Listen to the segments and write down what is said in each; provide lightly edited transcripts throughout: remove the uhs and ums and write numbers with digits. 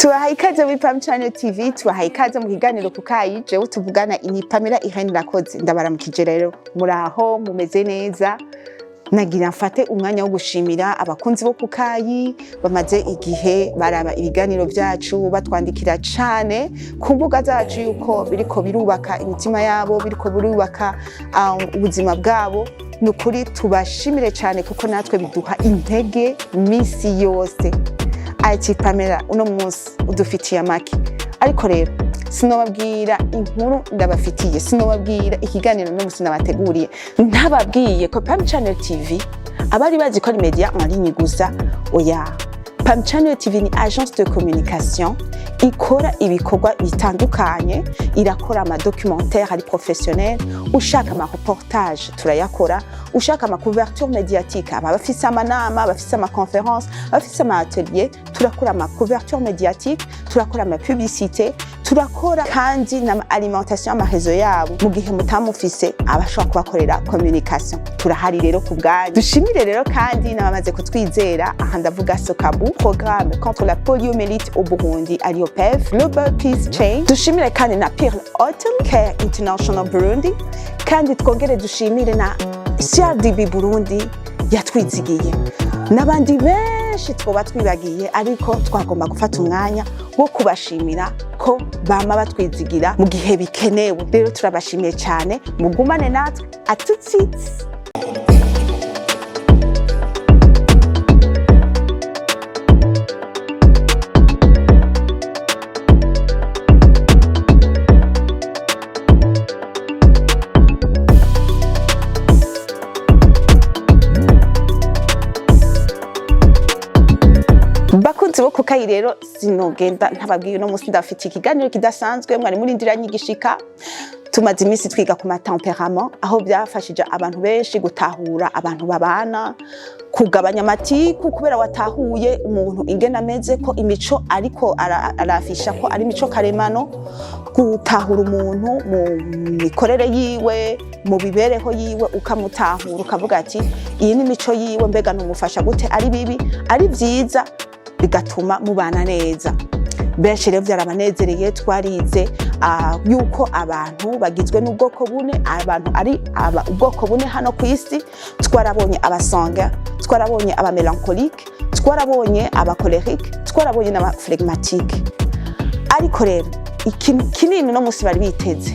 Tuwahaye ikaze muri Pam Channel TV, tuwahaye ikaze mu kiganiro kukayi, jewe tuvugana ini Pamela Irene Rakoze. Ndabaramukije rero, muraho mumeze neza. Nagira mfate umwanya wo gushimira abakunzi bo kukayi bamaze igihe baraba ibiganiro byacu batwandikira cyane ku mbuga zacu yuko biriko birubaka imitima yabo, biriko birubaka ubuzima bwabo. Nukuri tubashimire cyane kuko natwe biduha intege misi yose. Ati Pamela uno munsi udufitiye amaki, ariko rero sinobabwira inkuru ndabafitiye, sinobabwira ikiganiro no munsi nabateguriye, ntababwiye ko Pam Channel TV abari bazi ko ari media en ligne gusa. Oya, Pam Channel TV ni agence de communication ikora ibikorwa bitandukanye, irakora ama documentaire ari professionnel, ushaka ama reportage turayakora, ushaka ama couverture médiatique, aba bafise amanama, bafise ama conférence, bafise ama atelier, turakora ama couverture médiatique, turakora ama publicité, turakora kandi na alimentation ama réseau yabo mu gihe mutamufise abashaka kubakorera communication. Turahari rero ku bwanyu. Dushimire rero kandi nabamaze kutwizera, aha ndavuga Sokabu, programme contre la poliomyélite au Burundi ariyo PEV, Global Peace Chain. Dushimire kandi na Pearl Hotel Care International Burundi, kandi twongere dushimire na CRDB Burundi yatwizigiye. Nabandi benshi twoba twibagiye, ariko twagomba gufata umwanya wo kubashimira ko bama batwizigira mu gihe bikenewe. Rero turabashimiye cyane, mugumane natwe atutsi. Bakunzi bo kukayi rero sinogenda ntababwiye no munsi ndafite ikiganiro kidasanzwe, mwari muri ndiranye igishika. Tumaze iminsi twiga ku matemperament, aho byafashije abantu benshi gutahura abantu babana, kugabanya amatiku kubera watahuye umuntu ingena ameze ko imico ariko arafisha ko ari imico karemano, gutahura umuntu mu mikorere yiwe, mu bibereho yiwe, ukamutahura ukavuga ati iyi ni imico yiwe, mbega numufasha gute, ari bibi ari byiza, bigatuma mubana neza. Benshi rero byarabanezereye, twarize yuko abantu bagizwe n'ubwoko bune, abantu ari ubwoko bune hano ku isi. Twarabonye aba Sanguin, twarabonye aba Mélancolique, twarabonye aba Colériques, twarabonye n'aba Flegmatiques. Ariko rero ikintu kinini no munsi bari biteze,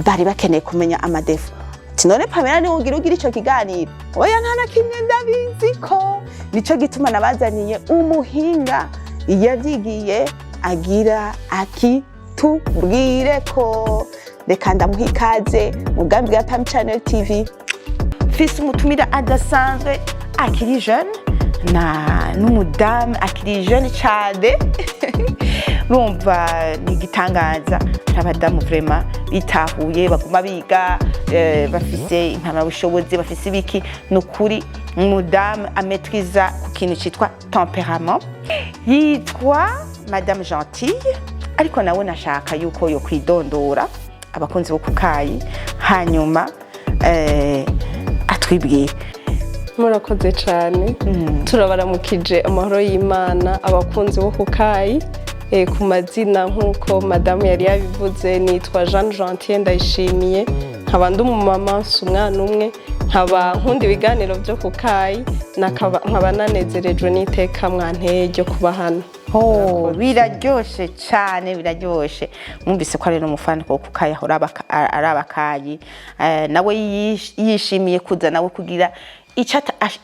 bari bakeneye kumenya ama défaut. Tinone Pamela ni ugira ico kiganiro, oya ntana kimwe ndabizi ko nico gituma nabazaniye umuhinga yavyigiye agira akitubwire ko. Reka ndamuha ikaze mugambi wa Pam Channel TV. Fils umutumira adasanzwe, akiri jeune na n'umudamu akiri jeune cyane. Rumva ni gitangaza, abadamu vraiment bitahuye baguma biga, bafise impamya bushobozi, bafise ibiki. Nukuri umudamu ametriza ku kintu cyitwa temperament. Yitwa Madame Gentille, ariko nawe nashaka yuko yo kwidondora abakunzi bo kukayi, hanyuma atwibwire. Murakoze cyane. Turabaramukije amahoro y'Imana abakunzi bo kukayi. Ku mazina nkuko madame yari yabivuze, nitwa Jeanne Gentille Ndayishimiye, nkaba ndi umumama umwana umwe, nkaba nkunda ibiganiro byo kukayi, nkaba nanezerejwe n'iteka mwanteye ryo kuba hano. Biraryoshe cyane, biraryoshe. Mwumvise ko ari n'umufana ko kukayi ahora arabakayi, nawe yishimiye kuza nawe kugira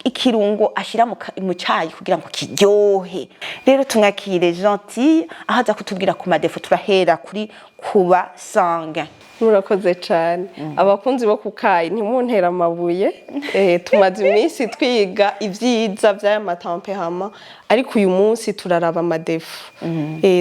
ikirungo ashira mu cyayi kugira ngo kiryohe. Rero tumwakire Gentille ahaza kutubwira ku madefo. Turahera kuri kuba Sanguin. Murakoze cyane. Abakunzi bo kukayi ntimuntera amabuye, tumaze iminsi twiga ibyiza by'aya matemperament, ariko uyu munsi turaraba amadefo.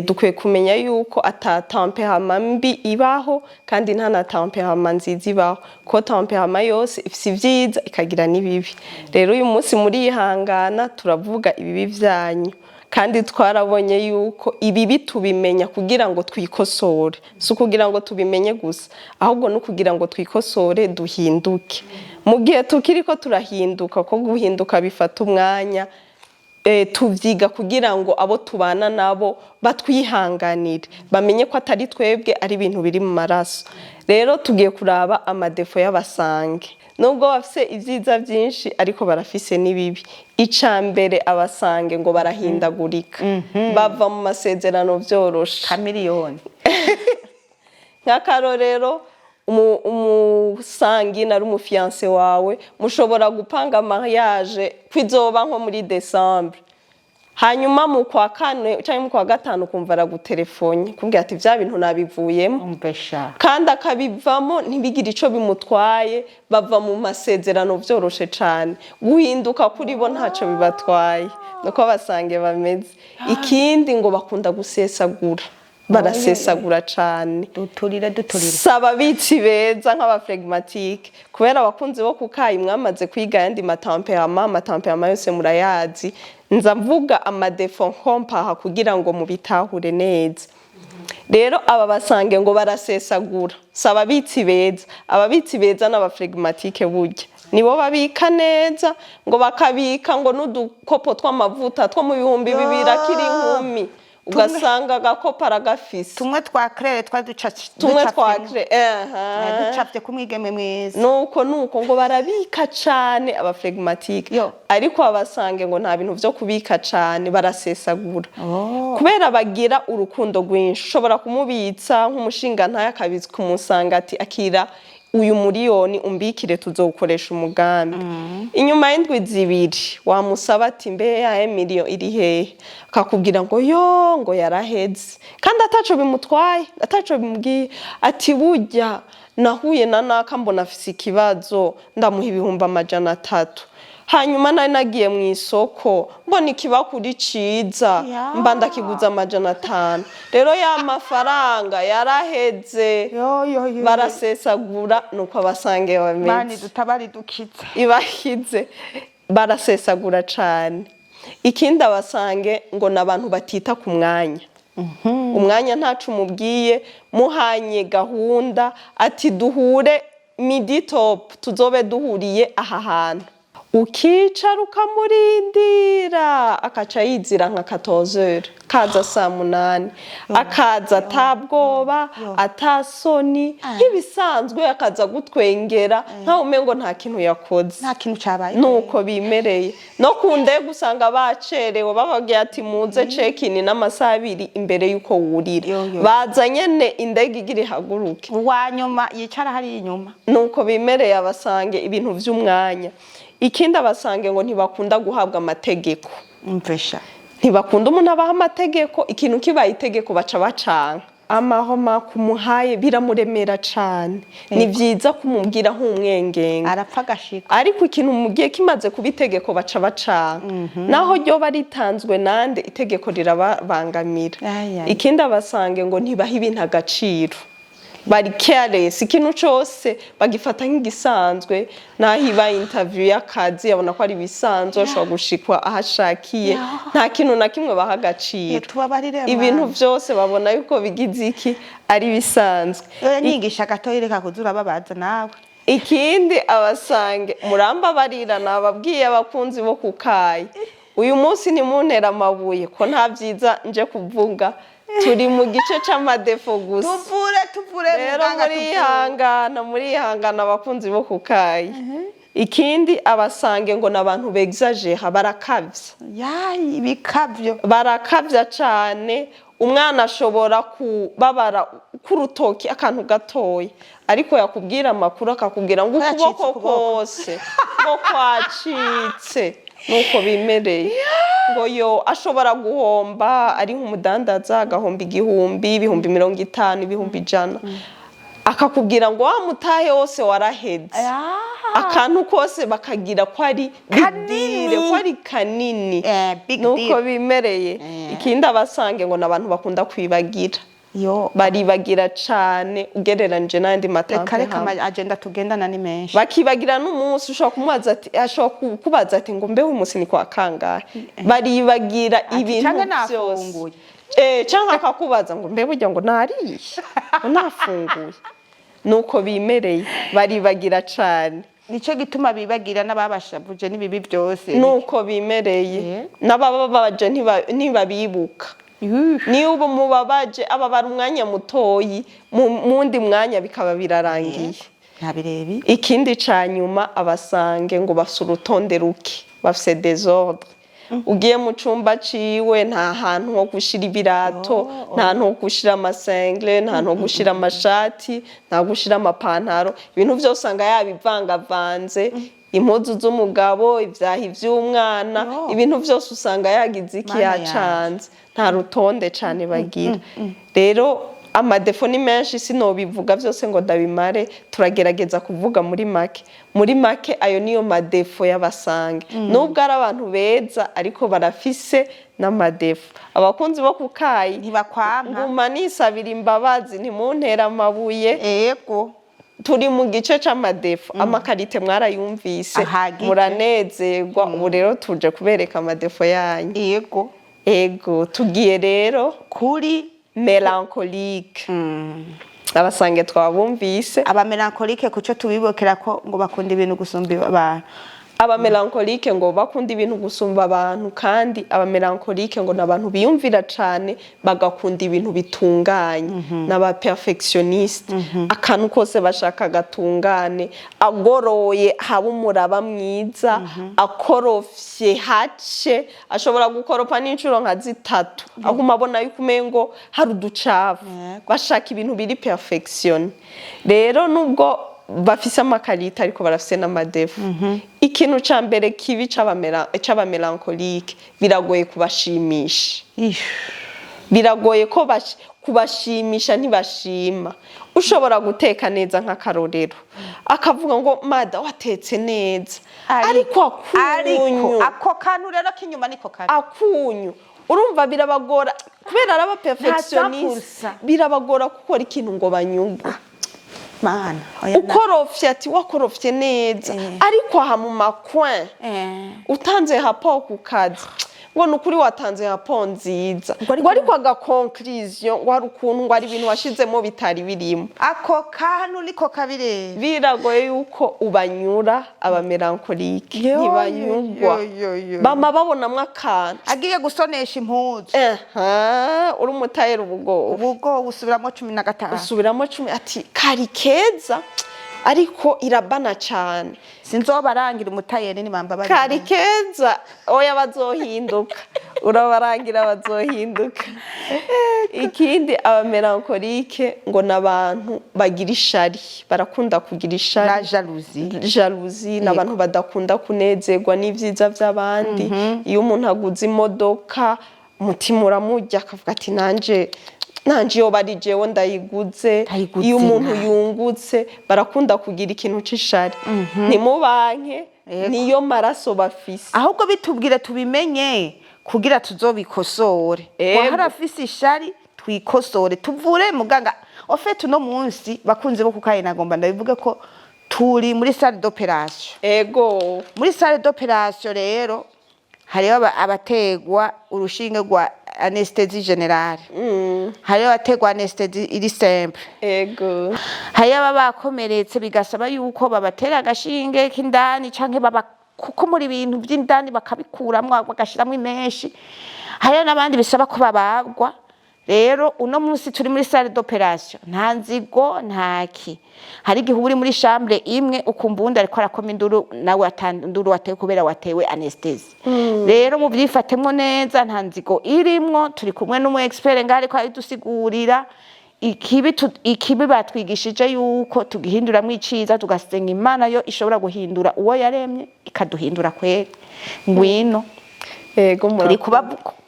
Dukwiye kumenya yuko ata temperament mbi ibaho kandi nta na temperament nziza ibaho, ko temperament yose ifite ibyiza ikagira n'ibibi. Rero uyu munsi muri ihangana turavuga ibibi byanyu, kandi twarabonye yuko ibibi tubimenya kugira ngo twikosore, si kugira ngo tubimenye gusa, ahubwo no kugira ngo twikosore duhinduke. Mu gihe tukiri ko turahinduka, ko guhinduka bifata umwanya, tuvyiga kugira ngo abo tubana nabo batwihanganire bamenye ko atari twebwe ari ibintu biri mu maraso. Rero tugiye kuraba amadefo y'abasange nubwo bafise ivyiza vyinshi ariko barafise n'ibibi. Icambere abasange ngo barahindagurika bava mu masezerano vyoroshe kamiliyoni nk'akarorero umusangi nari umufiance wawe mushobora gupanga mariage kwizoba nko muri December, hanyuma mu kwa kane cyangwa mu kwa gatanu kumva aragutelefone kumbwira ati vya bintu nabivuyemo kandi akabivamo ntibigire ico bimutwaye. Bava mu masezerano vyoroshe cane guhinduka kuri bo ntaco bibatwaye nuko basange bameze. Ikindi ngo bakunda gusesagura, barasesagura cane. duturire saba bitsi beza nk'aba Flegmatiques kubera abakunzi bo kukayi mwamaze kwiga yandi matemperament yose murayazi. Nza mvuga amadefo nkompaha kugira ngo mubitahure neza. Rero aba basange ngo barasesagura, saba bitsi beza. Ababitsi beza n'aba Flegmatiques burya nibo babika neza, ngo bakabika ngo n'udukopo tw'amavuta two mu 2000 akiri inkumi ugasanga agakopa aragafise tumwe twa claire ducapye kumwigeme mwiza nuko ngo barabika cane aba Flegmatiques. Ariko abasange ngo nta bintu vyo kubika cane, barasesagura kubera bagira urukundo rwinshi. Ushobora kumubitsa nk'umushinga ntaye akabizi kumusanga ati akira uyu miliyoni umbikire tuzokoresha umugambi. Inyuma y'indwi zibiri wamusaba ati mbe ya miliyoni iri hehe, akakubwira ngo yo ngo yaraheze kandi ataco bimutwaye ataco bimubwiye. Ati burya nahuye na naka mbona afise ikibazo ndamuha 300. Hanyuma nari nagiye mu isoko mbona ikibakuri ciza mba ndakiguza 500. Rero ya mafaranga yaraheze. Barasesagura nuko abasange bameze. Mani dutabari dukiza Ibahize barasesagura cane. Ikindi abasange ngo nabantu batita ku mwanya. Umwanya ntacu mubwiye muhanye gahunda ati duhure midi top tuzobe duhuriye aha hantu. Ukicara ukamurindira akaca yizira nka 14h kaza saa 8 akaza atabwoba atasoni nk'ibisanzwe akaza gutwengera nka umengo nta kintu yakoze nta kintu cabaye nuko bimereye. No kunde gusanga bacerewe babagiye ati muze check-in n'amasaha 2 imbere yuko wurira baza nyene indege igiri haguruke wanyuma yicara hari inyuma nuko bimereye abasange ibintu vy'umwanya. Ikindi abasange ngo ntibakunda guhabwa amategeko. Ntibakunda umuntu abaha amategeko, ikintu kibaye itegeko baca bacanga. Amahoma kumuhaye biramuremera cane. Ni vyiza kumubwira nk'umwengenga arapfa agashika, ariko ikintu mugiye kimaze kuba itegeko baca bacanga. Naho ryo baritanzwe nande itegeko rirabangamira. Ikindi abasange ngo ntibaha ibintu agaciro, bari careless, ikintu cyose bagifata nk'igisanzwe. Nahiba interview y'akazi yabona ko ari bisanzwe ashobora gushikwa ahashakiye nta kintu na kimwe baha agaciro. Ibintu byose babona yuko bigize iki ari bisanzwe. Nyigisha gatoyireka kuzura babaza nawe. Ikindi abasange muramba barira nababwiye abakunzi bo kukayi uyu munsi ni muntera amabuye ko nta vyiza nje kuvuga. Turi mu gice c'amadefo gusa. Tuvure rero muri hangana abakunzi bo kukayi. Ikindi abasange ngo nabantu begzajeha barakavya. Ibikavyo barakavya cane. Umwana ashobora kubabara kurutoki akantu gatoya ariko yakubwira amakuru akakubwira ngo ukuboko kose ngo kwacitse. Nuko bimereye ngo yo ashobora guhomba ari nk'umudandaza agahomba 1000, 50, 100, akakubwira ngo wa mutahe wose waraheze. Akantu kose bakagira ko ari bidire ko ari kanini. Nuko bimereye. Ikindi abasange ngo nabantu bakunda kwibagira. Baribagira cane ugereranje nandi matampe agenda tugendana ni menshi. Bakibagira n'umunsi ushobora kumubaza ati ashobora kubaza ati ngo mbe umunsi ni kwa kangahe. Baribagira ibintu byose. Canka akakubaza ngo mbe burya ngo nariye nafunguye. Nuko bimereye baribagira cane. nico gituma bibagira n'ababashavuje n'ibibi byose nuko bimereye n'abababaje ntibabibuka niyo ubu mubabaje ababara umwanya mutoyi mundi mwanya bikaba birarangiye ntabirebi. Ikindi ca nyuma abasange ngo bafise urutonde ruke bafise desordre ugiye mu cumba ciwe nta hantu ho gushira ibirato nta hantu ho gushira amasengle nta hantu ho gushira amashati nta gushira amapantaro ibintu vyose usanga yabivangavanze impuzu z'umugabo ivyahi vy'umwana ibintu vyose usanga yagize iki yacanze nta rutonde cane bagira. Rero amadefo ni menshi sinobivuga vyose ngo ndabimare turagerageza kuvuga muri make ayo niyo madefo y'abasange nubwo ari abantu beza ariko barafise n'amadefo. Abakunzi bo kukayi ntibakwanka nguma nisabira imbabazi ntimuntera amabuye yego turi mu gice c'amadefo amakarite mwarayumvise muranezerwa ubu rero tuje kubereka amadefo yanyu yego tugiye rero kuri Mélancolique. Abasange twabumvise aba Mélancolique kuco tubibokera ko ngo bakunda ibintu gusumba abantu. Aba Mélancolique ngo bakunda ibintu gusumba abantu kandi aba Mélancolique ngo nabantu biyumvira cane bagakunda ibintu bitunganye n'aba perfectionniste akantu kose bashaka gatungane agoroye haba umuraba mwiza akorofye hace ashobora gukoropa n'incuro nka zitatu aguma abona yuko umengo hari uducafu bashaka ibintu biri perfection. Rero nubwo bafise amakarita ariko barafise n'amadefu. Ikintu ca mbere kibi c'aba Mélancolique biragoye kubashimisha. Biragoye ko kubashimisha ntibashima. Ushobora guteka neza nk'akarorero akavuga ngo mada watetse neza ariko ako kantu rero k'inyuma niko kari akunyu urumva birabagora kubera araba perfectioniste birabagora gukora ikintu ngo banyugwe. Mana ukorofye ati wakorofye neza ariko aha mu macoin utanze hapo ku kazi ngo nukuri watanze hapo nziza ngo ariko aga conclusion ngo hari ukuntu ngo ari ibintu washizemo bitari birimo ako kantu niko kabire biragoye yuko ubanyura aba Mélancolique ntibanyugwa bama babonamwe akantu agiye gusonesha impuzu uri umutayera ubwo usubiramo 15 usubiramo 10 ati kari keza ariko irabana cyane sinzobarangira umutayeri nimamba bari kari keza oya bazohinduka urabarangira bazohinduka. Ikindi aba Mélancolique ngo nabantu bagira ishari barakunda kugira ishari na jalousie nabantu badakunda kunezerwa n'ivyiza by'abandi. Iyo umuntu aguze imodoka umutima uramujya akavuga ati nanje iyo bari jewe ndayiguze. Iyo umuntu yungutse barakunda kugira ikintu c'ishari ntimubanke niyo maraso bafise ahubwo bitubwire tubimenye kugira tuzobikosore harafise ishari twikosore tuvure muganga ofete uno munsi bakunze bo kukaye nagomba ndabivuga ko turi muri salle d'opération muri salle d'opération rero hariho abategwa urushinge rwa anesthésie générale hariho abategwa anesthésie iri simple hariho abakomeretse bigasaba yuko babatera agashinge k'indani canke kuko muri ibintu by'indani bakabikuramwo bagashiramwo menshi hariho n'abandi bisaba ko babagwa. Rero uno munsi turi muri salle d'opération nta nzigo ntaki hari igihe uri muri chambre imwe ukumva undi ariko arakoma induru nawe atanduru watewe kubera watewe anesthesie. Rero mu byifatemo neza nta nzigo irimwo turi kumwe n'umu expert ngari ko ari dusigurira ikibi batwigishije yuko tugihindura mwiciza tugasenga Imana yo ishobora guhindura uwo yaremye ikaduhindura kwere ngwino muri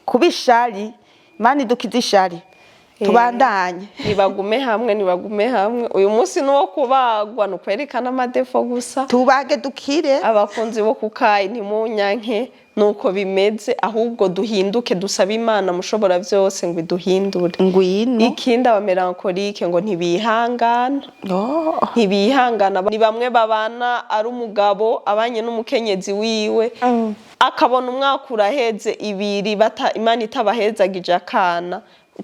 kubishari Mani dukizishari tubandanye nibagume hamwe uyu munsi nuwo kubagwa no kwerekana amadefo gusa tubage dukire. Abakunzi bo kukayi ntimunyanke nuko bimeze ahubwo duhinduke dusaba Imana mushobora byose ngo iduhindure ngwino. Ikindi aba Mélancolique ngo ntibihangana ni bamwe babana ari umugabo abanye n'umukenyezi wiwe akabona umwaka uraheze ibiri Imana itabahezagije akana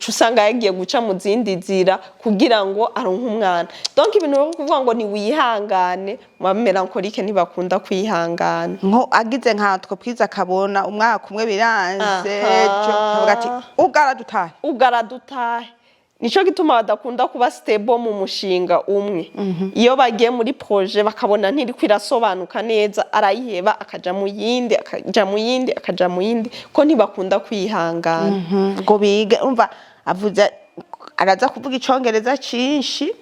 usanga yagiye guca mu zindi nzira kugira ngo aronke umwana. Donc ibintu byo kuvuga ngo ni wihangane, mu melancholique ntibakunda kwihangana. Nko agize nkatwo kwiza akabona umwaka umwe biranze cyo kavuga ati ugaradutahe. Nico gituma badakunda kuba stable mu mushinga umwe. Iyo bagiye muri projet bakabona ntiri kwirasobanuka neza arayiheba akaja mu yindi akaja mu yindi ko ntibakunda kwihangana. Ngo bige umva avuze araza kuvuga icongereza cinshi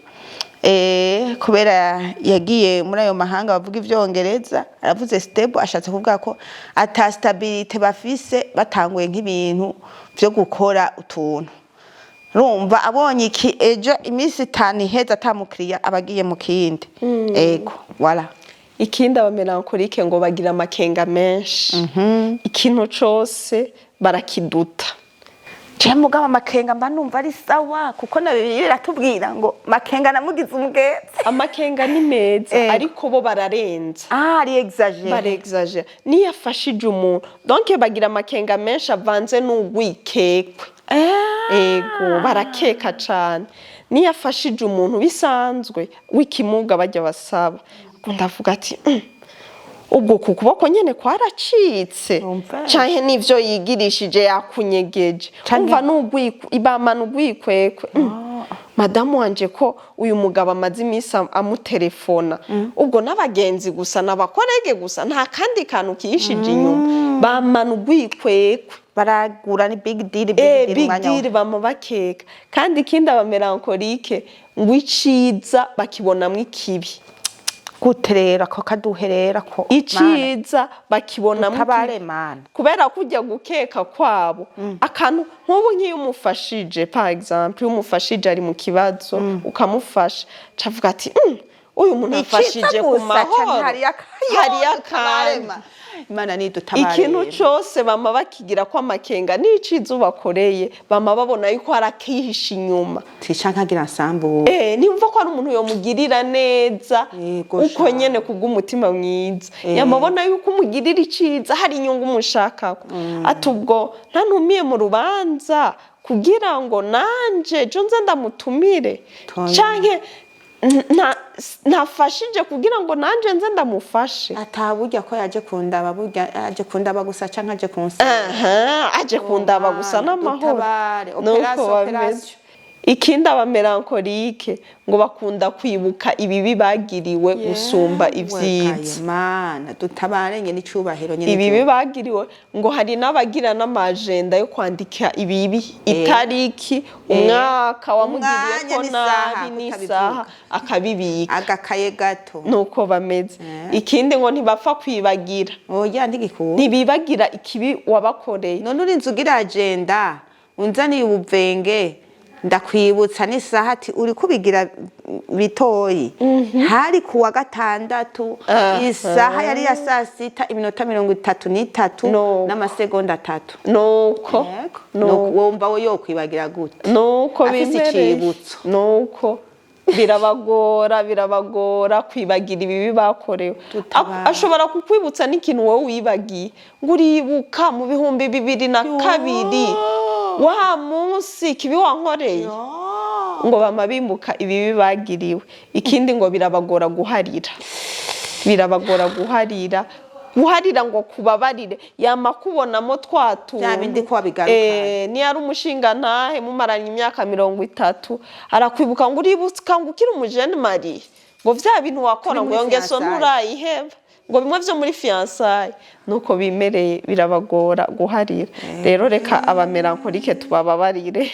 kubera yagiye muri ayo mahanga bavuga ivyongereza aravuze stable ashatse kuvuga ko ata stability bafise batanguye nk'ibintu byo gukora utuntu. Rumva abonye iki ejo imisi 5 iheza atamukiriya abagiye mu kindi. Ego voilà. Ikindi aba melancholique ngo bagira amakenga menshi. Ikintu cose barakiduta. Je mugaba amakenga mba numva ari sawa kuko na biratubwira ngo makenga namugize umugetse. Amakenga ni meza ariko bo bararenza. Ari exagere. Bare exagere. Ni yafashije umuntu. Donc bagira amakenga menshi avanze n'ugwikekwe. Ego barakeka cane. Ni yafashije umuntu bisanzwe w'ikimuga bajya basaba. Ndavuga ati ubwo kukuboko nyene kwaracitse canke nivyo yigirishije yakunyegeje umva ibama n'ugwikwekwe madamu wanje ko uyu mugabo amaze imisi amutelefona ubwo n'abagenzi gusa n'abakorege gusa nta kandi kantu kiyishije inyuma bama n'ugwikwekwe baragura ni big deal bama bakeka kandi ikindi aba melancholique ngo iciza bakibonamwo ikibi guterera ko kaduherera ko iciza bakibona mutabaremana kubera kujya gukeka kwabo akantu nk'ubu nk'iyo umufashije par exemple umufashije ari mu kibazo ukamufasha cavuga ati uyu muntu afashije ku mahoro hari akarema Imana ni dutabare ikintu cyose bama bakigira ko amakenga n'iciza ubakoreye bama babona yuko harakihisha inyuma tishankagira nsambu nimva ko ari umuntu yo mugirira neza uko nyene kubw'umutima mwiza yamabona yuko umugirira iciza hari inyungu umushakako atubwo ntanumiye mu rubanza kugira ngo nanje jo nza ndamutumire canke nafashije kugira ngo nanje nze ndamufashe ataburya ko yaje kundaba burya yaje kundaba gusa canke aje kunsa aje kundaba gusa n'amahoro operation ikindi aba melancholique ngo bakunda kwibuka ibibi bagiriwe gusumba ivyiza Mana dutabare nyene icubahiro nyene ibibi bagiriwe ngo hari n'abagira n'amagenda yo kwandika ibibi itariki umwaka wamugiriye ko nabi n'isaha akabibika agakaye gato nuko bameze ikindi ngo ntibapfa kwibagira oya ndigikuru ntibibagira ikibi wabakoreye none urinze ugira agenda unzaniye ubuvenge ndakwibutsa n'isaha ati uri kubigira bitoyi hari kuwa gatandatu isaha yari ya saa 6 iminota 33 n'amasegonda 3 nuko wumva wo yokwibagira gute nuko bimere nuko birabagora kwibagira ibibi bakorewe ashobora kukwibutsa n'ikintu wowe wibagiye ngo uribuka mu 2002 wa munsi kibi wankoreye ngo bamabimbuka ibibi bagiriwe ikindi ngo birabagora guharira ngo kubabarire yamakubonamo twatu byabindi ko bigaruka ni ari umushinga ntahe mumaranye imyaka 30 arakwibuka ngo uribuka ngo ukiri umujene Marie ngo vya bintu wakora ngo yongeso nturayiheba ngo bimwe vyo muri fiançailles nuko bimereye birabagora guharira rero reka aba melancholique tubababarire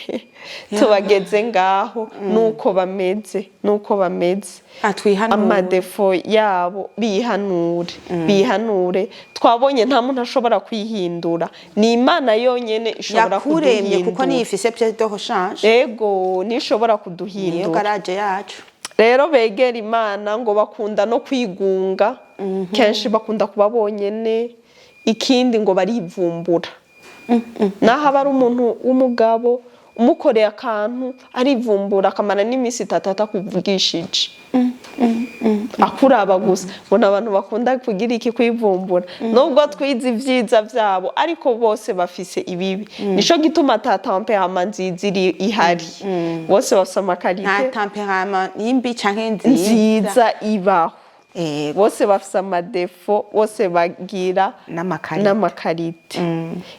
tubageze ngaho nuko bameze amadefo yabo bihanure twabonye nta muntu ashobora kwihindura ni Imana yonyene ishobora kuduhindura kuko niyifise pièce de rechange ego nishobora kuduhindura niyo garage yacu rero begera Imana ngo bakunda no kwigunga kenshi bakunda kuba bonyene ikindi ngo barivumbura naho aba ari umuntu w'umugabo umukoreye akantu arivumbura akamara n'imisi 3 akuvugishije akuraba gusa mbona abantu bakunda kugira iki kwivumbura nubwo twize ivyiza vyabo ariko bose bafise ibibi nico gituma ta temperament nziza ihari bose bafise amakarite nta temperament nimbi canke nziza ibaho bose bafise amadefo bose bagira n'amakarite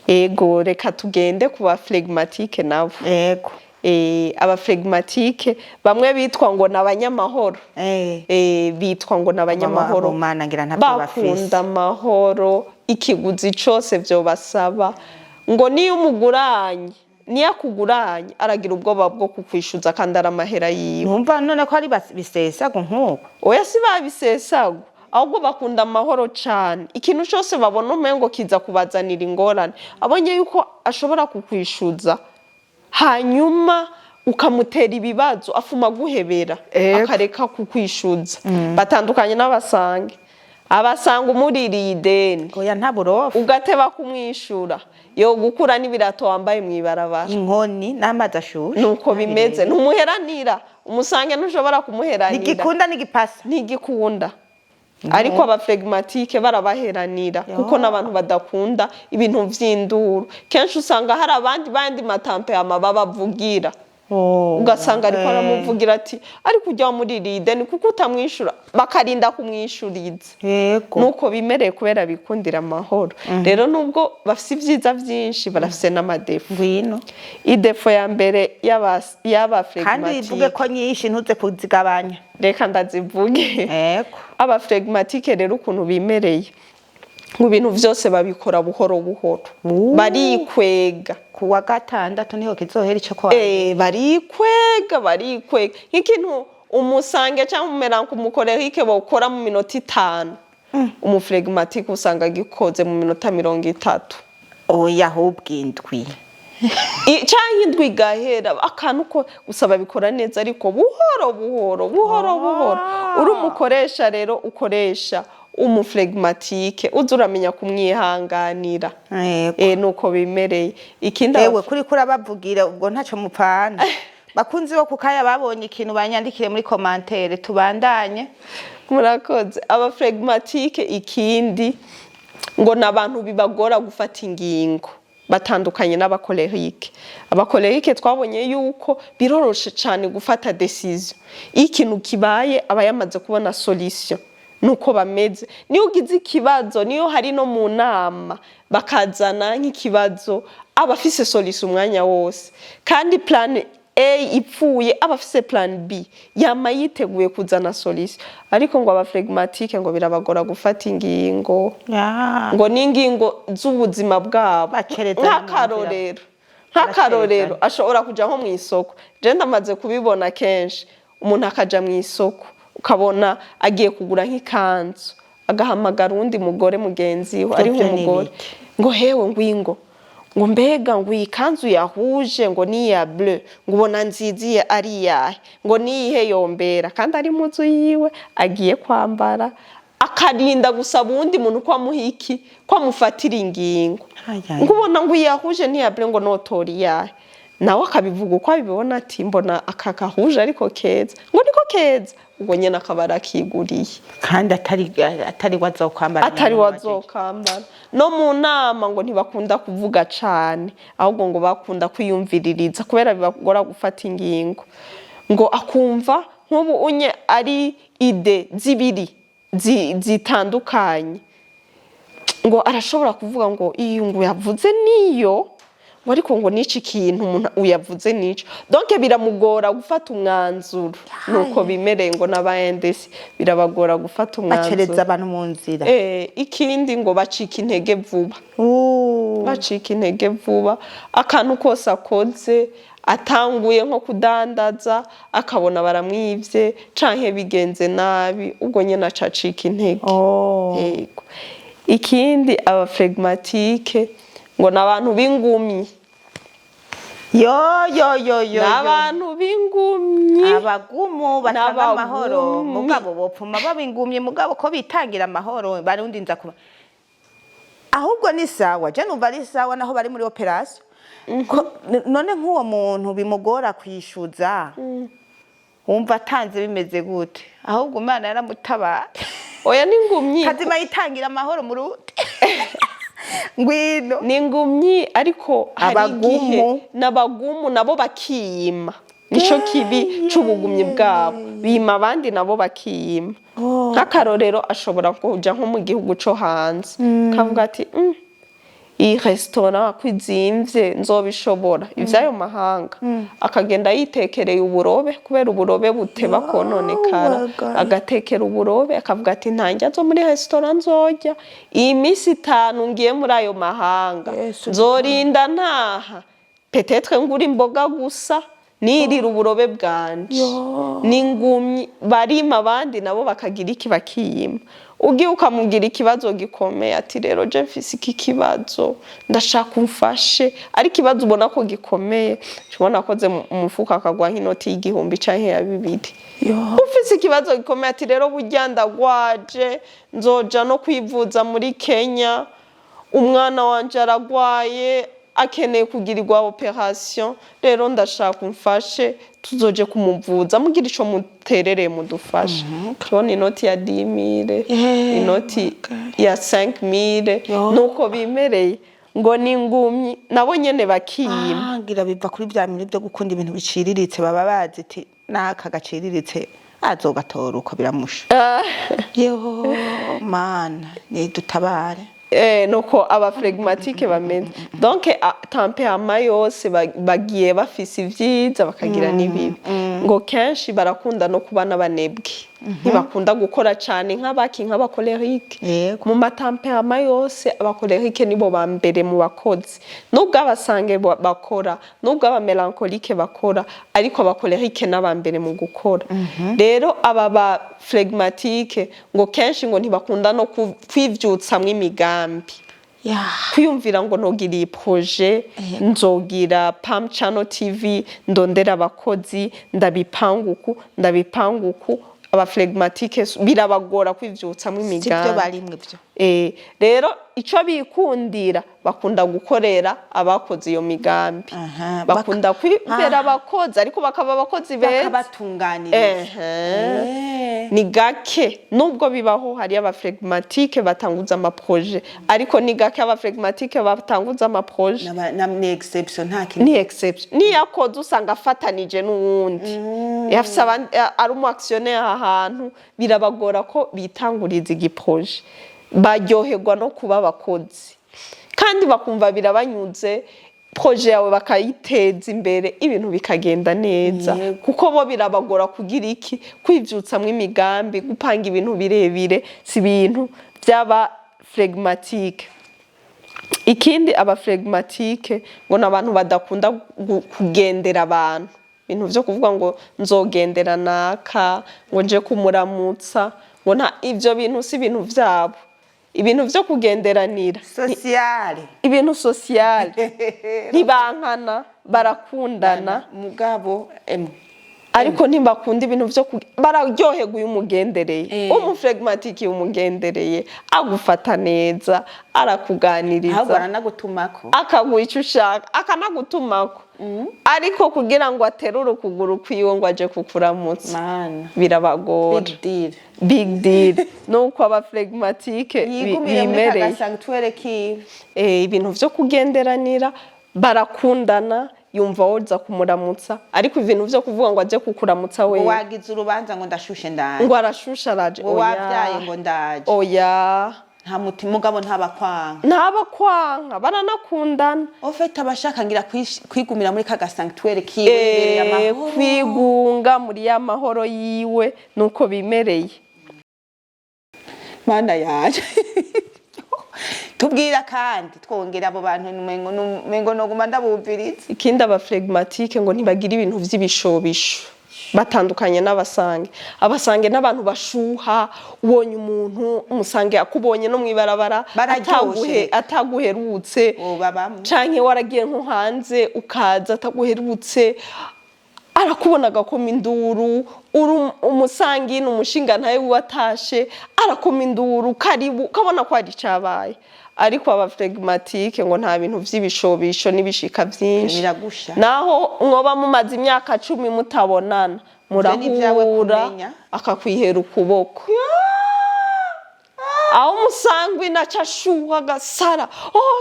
ego reka tugende ku ba flegmatique nabo ego aba flegmatique bamwe bitwa ngo nabanyamahoro bitwa ngo nabanyamahoro bakunda amahoro ikiguzi cose vyo basaba ngo niyo umuguranye niyo akuguranye aragira ubwoba bwo kukwishuza kandi ari amahera yiwe numva none ko ari bisesago nk'uko oya si babisesago ahubwo bakunda amahoro cane ikintu cose babona umengo kiza kubazanira ingorane abonye yuko ashobora kukwishuza hanyuma ukamutera ibibazo afuma guhebera akareka kukwishuza batandukanye n'abasange abasanga umuririye ideni oya nta burofa ugateba kumwishura yo gukura n'ibirato wambaye mwibarabara inkoni n'amazi ashushe nuko bimeze ntumuheranira umusange ntushobora kumuheranira ntigikunda nigipasa ntigikunda ariko aba flegmatique barabaheranira kuko n'abantu badakunda ibintu vy'induru kenshi usanga hari abandi matampe amababa bavugira ugasanga ariko aramuvugira ati ariko ujya muri ride ni kuko utamwishura bakarinda kumwishuriza nuko bimereye kubera bikundira amahoro rero nubwo bafise ivyiza vyinshi barafise n'amadefu ngwino idefo ya mbere y'aba flegmatique kandi ivuge ko nyinshi ntuze kuzigabanya reka ndazivuge aba flegmatique rero ukuntu bimereye mu bintu vyose babikora buhoro buhoro barikwega kuwa gatandatu niho kizohera ico kwa barikwega nk'ikintu umusange cyangwa umumeranko umukorerike bokora mu minota 5 umuflegmatique usanga gikoze mu minota 30 oya hubwindwi canke indwi gahera akantu ko gusaba bikora neza ariko buhoro uri umukoresha rero ukoresha umuflegmatique uzuramenya kumwihanganira nuko bimereye ikindi ewe kuri bavugira ubwo ntaco mupana bakunzi bo kukaya babonye ikintu banyandikire muri commentaire tubandanye murakoze aba flegmatique ikindi ngo nabantu bibagora gufata ingingo batandukanye n'abakolerique abakolerique twabonye yuko biroroshe cyane gufata decision ikintu kibaye aba yamaze kubona solution nuko bameze niyo ugize ikibazo niyo hari no mu nama bakazana nk'ikibazo abafise solution umwanya wose kandi plan A ipfuye abafise plan B yama yiteguye kuzana solution ariko ngo aba flegmatique ngo birabagora gufata ingingo ngo n'ingingo z'ubuzima bwabo nk'akarorero ashobora kuja nko mu isoko je ndamaze kubibona kenshi umuntu akaja mu isoko ukabona agiye kugura nk'ikanzu agahamagara undi mugore mugenzi we ari nk'umugore ngo hewe ngwingo ngo mbega ngo ikanzu yahuje ngo ni ya bleu ngo ubona nziziye ari yahe ngo niyihe yombera kandi ari muzu yiwe agiye kwambara akarinda gusaba undi muntu kwa muhiki kwa mufatira ingingo ngo ubona ngo yahuje ni ya bleu ngo notori yahe nawe akabivuga uko abibona ati mbona akakahuje ariko keza ngo niko keza ubwo nyene akabara kiguriye kandi atari wazokambara no mu nama ngo ntibakunda kuvuga cane ahubwo ngo bakunda kwiyumviririza kubera bibagora gufata ingingo ngo akumva nk'ubu unye ari ide zibiri zitandukanye ngo arashobora kuvuga ngo iyo ngo yavuze niyo ariko ngo nici kintu umuntu uyavuze nico donc biramugora gufata umwanzuro nuko bimereye ngo n'abaendesi birabagora gufata umwanzuro bacereza abantu mu nzira ikindi ngo bacika intege vuba akantu kose akoze atanguye nko kudandaza akabona baramwivye canke bigenze nabi ubwo nyene acacika intege yego ikindi aba flegmatique ngo nabantu bingumyi nabantu bingumyi abagumu batanga amahoro mugabo bopfuma babingumye mugabo ko bitangira amahoro barundi nza kuba ahubwo ni sawa je numva ari sawa naho bari muri operation none nk'uwo muntu bimugora kwishuza wumva atanze bimeze gute ahubwo Imana yaramutabara oya n'ingumyi kazima yitangira amahoro mu ruti ngwino n'ingumyi ariko Abagumu. n'abagumu nabo bakiyima nico kibi c'ubugumyi bwabo bima abandi nabo bakiyima nk'akarorero ashobora kuja nko mu gihugu co hanze kavuga ati iyi restaurant kwizimvye nzobishobora ivyayo mahanga akagenda yitekereye uburobe kubera uburobe buteba kononekara agatekera uburobe akavuga ati ntanjya zo muri restaurant nzojya iyi misi 5 ngiye muri ayo mahanga nzorinda ntaha petetre ngura imboga gusa nirira uburobe bwanje n'ingumyi barima abandi nabo bakagira iki bakiyima ugiye ukamugira ikibazo gikomeye ati rero je mfise iki kibazo ndashaka umfashe ari kibazo ubona ko gikomeye ubona koze umufuka akagwa nk'inoti y'igihumbi canke ya 2 ufise ikibazo gikomeye ati rero burya ndagwaje nzoja no kwivuza muri Kenya umwana wanje aragwaye akeneye kugirirwa operation rero ndashaka umfashe tuzoje kumuvuza mugira ico muterereye mudufasha tubona inoti ya 10,000 inoti ya 5,000 nuko bimereye ngo n'ingumyi nabo nyene bakiyima ngira biva kuri bya bintu byo gukunda ibintu biciriritse baba bazi ati naka gaciriritse azogatora uko biramusha yo mana ni dutabare nuko aba flegmatique bameze donc tempérament yose bagiye bafise ivyiza bakagira n'ibibi ngo kenshi barakunda no kubana banebwe ntibakunda gukora cyane nk'abacolériques mu matempérament yose abacolériques nibo bambere mu bakozi nubwo abasange bakora nubwo aba mélancolique bakora ariko abacolériques n'abambere mu gukora rero aba ba flegmatique ngo kenshi ngo ntibakunda no kwivyutsamwe imigambi kwiyumvira ngo nogira iyi projet nzogira Pam Channel TV ndondera abakozi ndabipanguku aba flegmatique birabagora kwivyutsamwe imigambi sivyo barimwe byo rero ico bikundira bakunda gukorera abakozi iyo migambi bakunda kwibera abakozi ariko bakaba abakozi beza bakabatunganiriza ni gake nubwo bibaho hari aba flegmatique batanguza ama projet ariko ni gake aba flegmatique batanguza ama projet ni exception nta kintu ni exception ni yakoze usanga afatanije n'uwundi yafise ari umu actionnaire ahantu birabagora ko bitanguriza igiprojet baryoherwa no kuba abakozi kandi bakumva birabanyuze projet yawe bakayiteza imbere ibintu bikagenda neza kuko bo birabagora kugira iki kwivyutsamwe imigambi gupanga ibintu birebire si ibintu byaba flegmatique ikindi aba flegmatique ngo nabantu badakunda kugendera abantu ibintu byo kuvuga ngo nzogendera naka ngo nje kumuramutsa ngo nta ivyo bintu si ibintu vyabo ibintu byo kugenderanira sociale ibintu sociale ntibankana barakundana mugabo ariko ntibakunda ibintu byo bararyoherwa uyu mugendereye umuflegmatique umugendereye agufata neza arakuganiriza ahubwo aranagutumako akaguha icyo ushaka akanagutumako ariko kugira ngo aterure ukuguru kwiwe ngo aje kukuramutsa birabagora big deal nuko aba flegmatique bimereye ibintu byo kugenderanira barakundana yumva woza kumuramutsa ariko ibintu byo kuvuga ngo aje kukuramutsa we wagize urubanza ngo ndashushe ndaje ngo arashusha araje wabyaye ngo ndaje oya nta mutima mugabo ntabakwanga baranakundana ofete abashaka ngira kwigumira muri ka sanctuaire kiwe amahoro kwigunga muri ya mahoro yiwe nuko bimereye mana yaje tubwira kandi twongera abo bantu mengo no guma ndabumviriza ikindi aba flegmatique ngo ntibagira ibintu vy'ibishobisho batandukanye abasange n'abantu bashuha ubonye umuntu umusange akubonye no mwibarabara ataguherutse canke waragiye nko hanze ukaza ataguherutse arakubona agakoma induru umusangi n'umushinga ntaye watashe arakoma induru karibu kabona ko ari cabaye ariko aba flegmatique ngo nta bintu vy'ibishobisho n'ibishika vyinshi naho mwoba mumaze imyaka 10 mutabonana murahura akakwihera ukuboko aho umusangwi naca ashuha agasara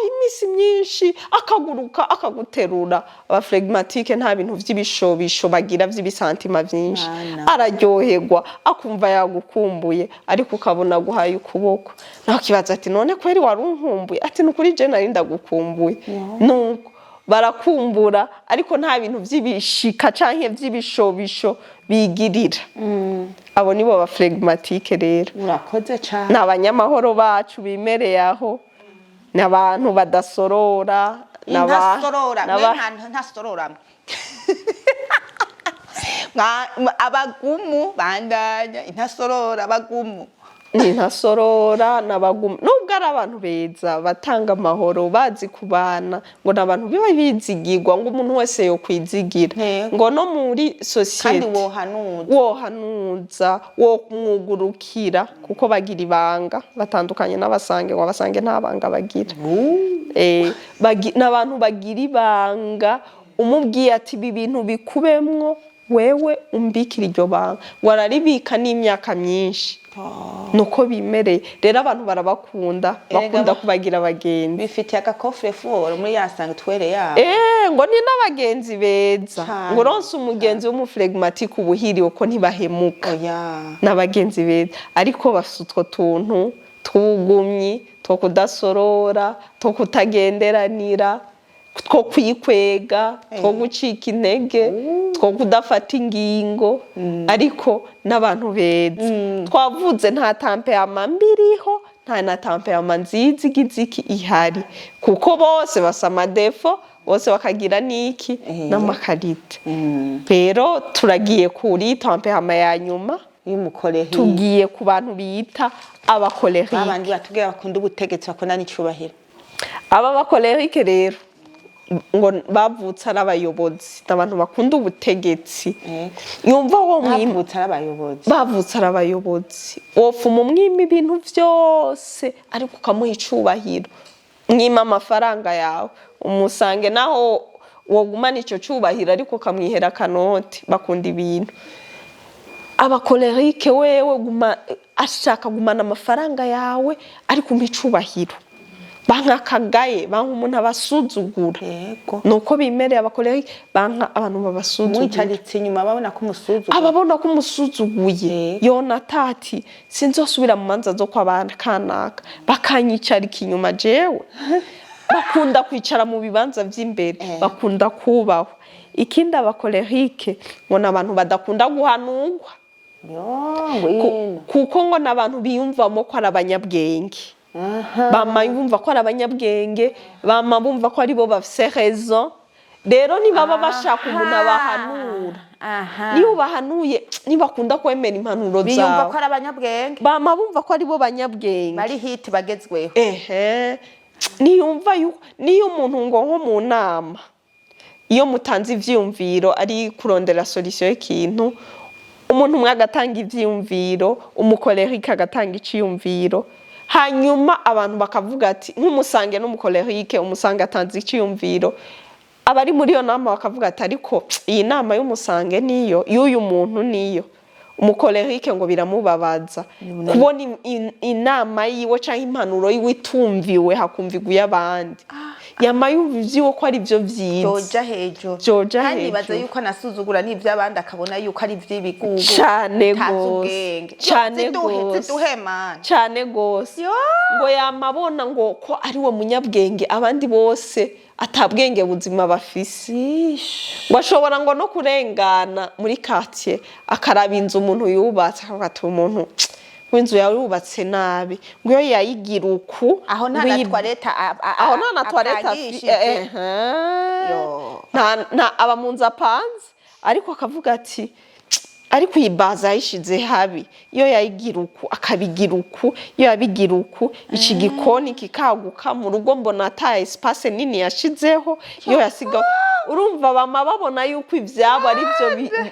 imisi myinshi akaguruka akaguterura. Aba Flegmatiques nta bintu vy'ibishobisho bagira vy'ibisantima vyinshi, araryoherwa akumva yagukumbuye ariko ukabona guhaye ukuboko, naho kibaza ati none kweri warunkumbuye, ati nukuri je nari ndagukumbuye. Nuko barakumbura ariko nta bintu vy'ibishika canke vy'ibishobisho bigirira. Abo nibo ba Flegmatiques rero. Urakoze cyane. N'abanyamahoro bacu bimereye aho, n'abantu badasorora, ntasorora abagumu bandanya intasorora abagumu ntasorora n'abagumu nubwo ari abantu beza batanga amahoro bazi kubana ngo n'abantu biba bizigirwa ngo umuntu wese yo kwizigira ngo no muri societe kandi wohanuza wo kumwugurukira kuko bagira ibanga batandukanye n'abasange ngo abasange nta banga bagira. N'abantu bagira ibanga umubwiye ati ibi bintu bikubemwo wewe umbikira iryo banga wararibika n'imyaka myinshi. Nuko bimereye rero abantu barabakunda bakunda kubagira abagenzi bifitiye agakofre fort muri yasanga twere yabo ngo ni n'abagenzi beza ngo ronse umugenzi w'umuflegmatique ubuhiriwe ko ntibahemuka n'abagenzi beza ariko bafite utwo tuntu twugumyi two kudasorora two kutagenderanira two kwikwega two gucika intege two kudafata ingingo ariko n'abantu beza twavuze nta tempérament mbiriho nta na tempérament nziza igiziki ihari kuko bose basa amadefo bose bakagira niki n'amakarite. Rero turagiye kuri tempérament ya nyuma y'umukolérique tugiye ku bantu bita abakolériques abandi batubwira bakunda ubutegetsi bakunda n'icubahiro. Aba bakolériques rero ngo bavutse ari abayobozi n'abantu bakunda ubutegetsi yumva wo bavutse ari abayobozi wofuma umwima ibintu vyose ariko ukamuha icubahiro mwima amafaranga yawe umusange naho wogumana ico cubahiro ariko ukamwihera kanoti bakunda ibintu. Abakolériques wewe ashaka gumana amafaranga yawe ariko umpa icubahiro banka kagaye banka umuntu abasuzugura nuko bimereye abakolériques banka abantu babasuzugura mwicaritse inyuma babona ko umusuzugura ababona ko umusuzuguye yona tati sinzosubira mu manza zo kw'abana kanaka bakanyicarika inyuma jewe bakunda kwicara mu bibanza vy'imbere bakunda kubaho. Ikindi abakolériques ngo n'abantu badakunda guhanurwa kuko ngo n'abantu biyumvamo ko ari abanyabwenge bama yumva ko ari abanyabwenge bama bumva ko ari bo bafise raison. Rero nibaba bashaka umuntu abahanura niyo bahanuye nibakunda kwemera impanuro zawe biyumva ko ari abanyabwenge bama bumva ko ari bo banyabwenge bari hit bagezweho. Niyumva niyo umuntu ngo nko mu nama iyo mutanze ivyumviro ari kurondera solution y'ikintu umuntu umwe agatanga ivyumviro umukolérique agatanga iciyumviro hanyuma abantu bakavuga ati nk'umusange n'umukolérique umusange atanze iciyumviro abari muri iyo nama bakavuga ati ariko iyi nama y'umusange niyo y'uyu muntu niyo umukolérique ngo biramubabaza kubona inama yiwe canke impanuro yiwe itumviwe hakumvigwa y'abandi yama yumviwe ko ari byo vyiza joja hejuru kandi baza yuko nasuzugura n'ivyo abandi akabona yuko ari vy'ibigugu cyane gose cyane gose ngo yamabona ngo ko ari we munyabwenge abandi bose atabwenge buzima bafise ngo ashobora ngo no kurengana muri quartier akaraba inzu umuntu yubatse akavuga ati umuntu w'inzu yawe yubatse nabi ngo iyo yayigira uku aho nta toilette nta aba mu nzu apanze ariko akavuga ati ariko iyi baza yishize habi iyo yayigira uku akabigira uku iyo yabigira uku iki gikoni kikaguka mu rugo mbona ata espace nini yashizeho iyo yasiga urumva bama babona yuko ivyabo ari byo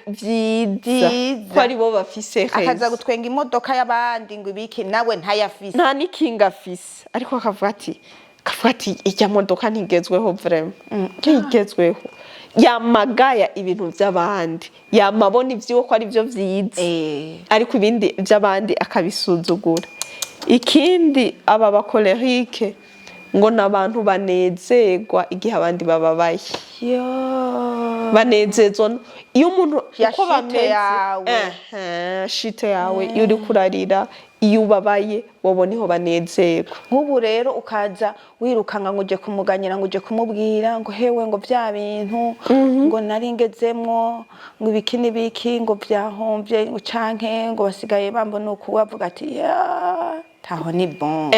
vyiza ko ari bo bafise akaza gutwenga imodoka y'abandi ngo ibiki nawe ntayafise nta nikinga afise ariko akavuga ati ijya modoka ntigezweho vraiment ntigezweho yamagaya ibintu by'abandi, yamabona ivyo ko ari byo vyiza, ariko ibindi by'abandi akabisuzugura. Ikindi aba bakolerique ngo n'abantu banezerwa igihe abandi bababaye. Banezezwa iyo umuntu uko bameze, shite yawe iyo uri kurarira, iyo ubabaye wobo niho banezerwa. Nk'ubu rero ukaza wirukanga ngo uje kumuganyira, ngo uje kumubwira ngo hewe ngo bya bintu ngo naringezemwo ngo ibiki n'ibiki ngo byahomvye canke ngo basigaye bambona uko bavuga ati taho ni bon.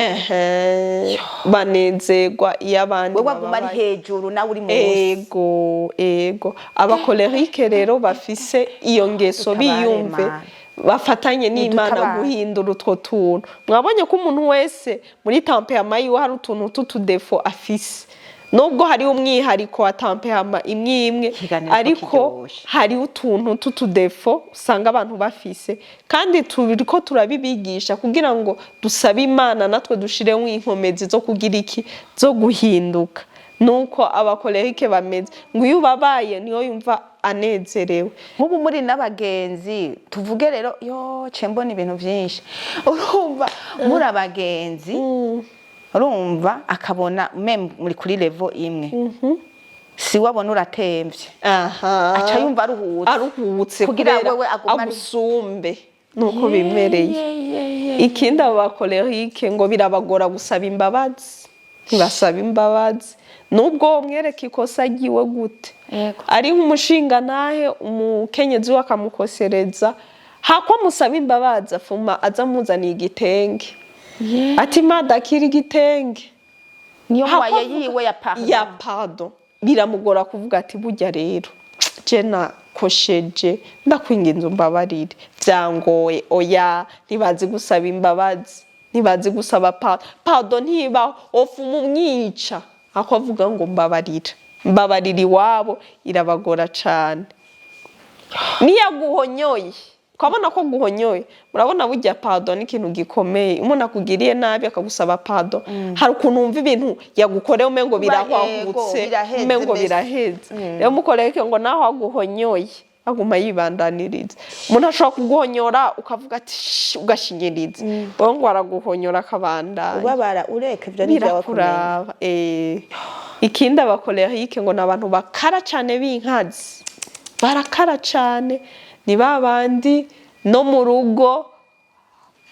Banezerwa iyo abandi wewe aguma ari hejuru nawe uri munsi. Ego abakolerique rero bafise iyo ngeso biyumve bafatanye n'Imana guhindura utwo tuntu. Mwabonye ko umuntu wese muri tempérament yiwe hari utuntu tutudefo afise, nubwo hari umwihariko wa tempérament imwe ariko hari utuntu tutudefo usanga abantu bafise, kandi turiko turabibigisha kugira ngo dusabe Imana natwe dushiremo inkomezi zo kugira iki, zo guhinduka. Nuko abakolerique bameze ngo iyo ubabaye niyo yumva anezerewe. Nk'ubu muri n'abagenzi tuvuge rero mbona ibintu byinshi, urumva muri abagenzi, urumva akabona muri kuri level imwe, si wabona uratemvye, aca yumva aruhutse kugira wewe agusumbe. Nuko bimereye. Ikindi abakolerique ngo birabagora gusaba imbabazi, ntibasaba imbabazi nubwo mwereka ikosa agiwe gute. Ari nk'umushinga nahe umukenyezi we akamukosereza, hako musaba imbabazi afuma aza muzaniye igitenge, ati madakira igitenge, niyo mwaye yiwe ya pardon. Biramugora kuvuga ati burya rero je nakosheje ndakwinginze umbabarire, byangoye. Oya, ntibazi gusaba imbabazi, ntibazi gusaba pardon, ntiba ofuma umwica ako avuga ngo mbabarira iwabo irabagora cane. Niyaguhonyoye ukabona ko guhonyoye, murabona burya pardon ikintu gikomeye. Umuntu akugiriye nabi akagusaba pardon, hari ukuntu wumva ibintu yagukoreye umengo birahwahutse, umengo biraheze. Rero mukolerique ngo naho aguhonyoye aguma yibandaniriza. Umuntu ashobora kuguhonyora ukavuga ati ugashinyiriza, wowe ngo araguhonyora akabandanya ubabara ureka ibyo ni byawe kuraba. Ikindi abakolerique ngo n'abantu bakara cane b'inkazi, barakara cane. Ni babandi no mu rugo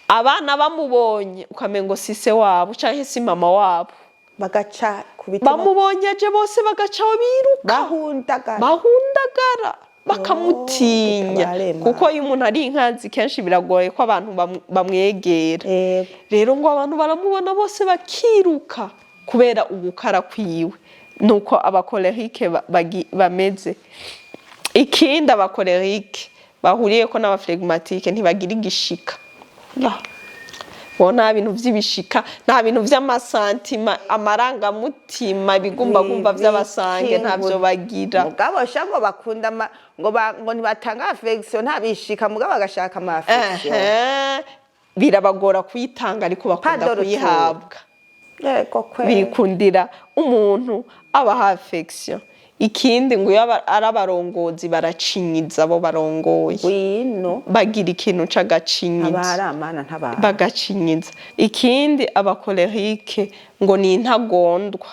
abana bamubonye ukamengo sise wabo canke si mama wabo, bagaca kubita bamubonyeje bose bagaca biruka bahundagara bakamutinya, kuko iyo umuntu ari inkazi kenshi biragoye ko abantu bamwegera. Rero ngo abantu baramubona bose bakiruka kubera ugukara kwiwe. Nuko abakolerique bameze. Ikindi abakolerique bahuriye ko n'abaflegmatike ntibagira igishika. Bona ibintu vy'ibishika, nta bintu vy'amasantima, amarangamutima, bigumbagumba vy'abasange ntavyo bagira. Mugabo shango bakunda ngo ntibatanga affection, nta bishika mugabo bagashaka ama affection. Birabagora kuyitanga ariko bakunda kuyihabwa. Bikundira umuntu abaha affection. Ikindi ngo arabarongozi baracinyiza abo barongoye, bagira ikintu c'agacinyiza, bagacinyiza. Ikindi abakolerique ngo ni intagondwa,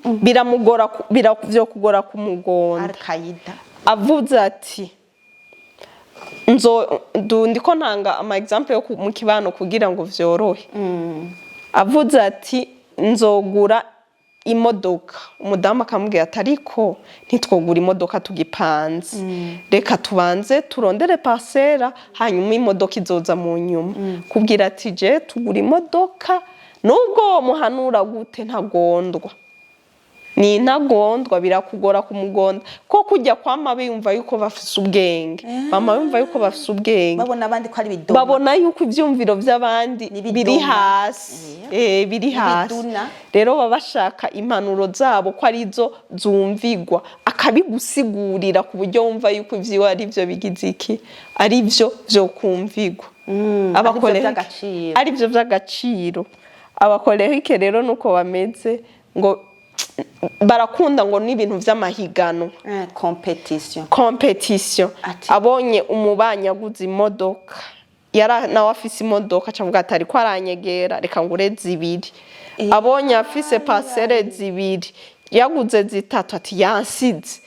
biramugora biravyo kugora kumugonda. Avuze ati ndiko ntanga ama example yo mu kibano kugira ngo vyorohe. Avuze ati nzogura imodoka, umudamu akamubwira ati ariko ntitwogura imodoka tugipanze, reka tubanze turondere parcela hanyuma imodoka izoza mu nyuma. Kubwira ati je tugura imodoka, nubwo muhanura gute ntagondwa, ni ntagondwa. Birakugora kumugonda ko kujya kwama biyumva yuko bafise ubwenge, mama yumva yuko bafise ubwenge, babona abandi ko ari bidoma, babona yuko ivyumviro vy'abandi biri hasi, biri hasi. Rero babashaka impanuro zabo ko arizo zumvigwa, akabigusigurira ku buryo wumva yuko ivyo ari byo bigize iki, ari byo byo kumvigwa. Abakolerique ari byo vy'agaciro. Abakolerique rero nuko bameze, ngo barakunda ngo n'ibintu vy'amahigano competition abonye umubanyi aguze imodoka nawe afise imodoka cavuga ati ariko aranyegera reka ngure zibiri abonye afise parcelle zibiri yaguze zitatu ati yansize